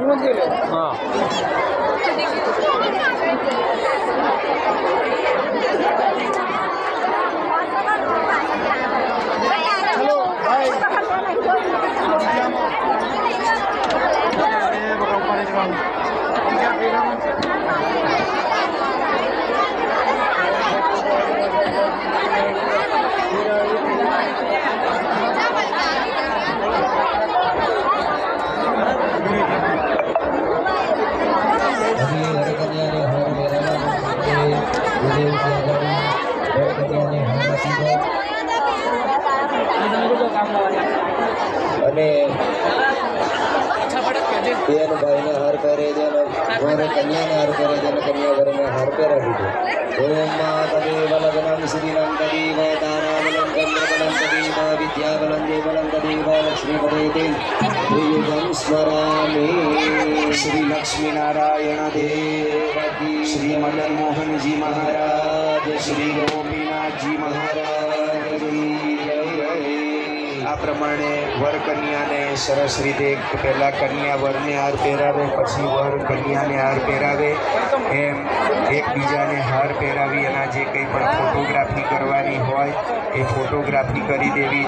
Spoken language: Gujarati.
हाँ અને બેન ભાઈને હાર પહેરે છે અને વર કન્યાને હાર પહેરે છે અને કન્યા વરને હાર પહેરાવી છે. ઓમ માતદેવ લગ્નમ શ્રીરંગ દેવ તારાબલમ ચંદ્રબલમ દેવ વિદ્યાબલમ દેવલમ દેવ લક્ષ્મી પદે ત્રિયુગમ સ્મરામી. શ્રી લક્ષ્મી નારાયણ દેવ કી, શ્રી મદન મોહનજી મહારાજ, શ્રી ગોપીનાથજી મહારાજ કી જય. આ પ્રમાણે વર કન્યાને સરસ રીતે પહેલાં કન્યા વરને હાર પહેરાવે, પછી વર કન્યાને હાર પહેરાવે, એમ એકબીજાને હાર પહેરાવી એના જે કંઈ પણ ફોટોગ્રાફી કરવાની હોય એ ફોટોગ્રાફી કરી દેવી.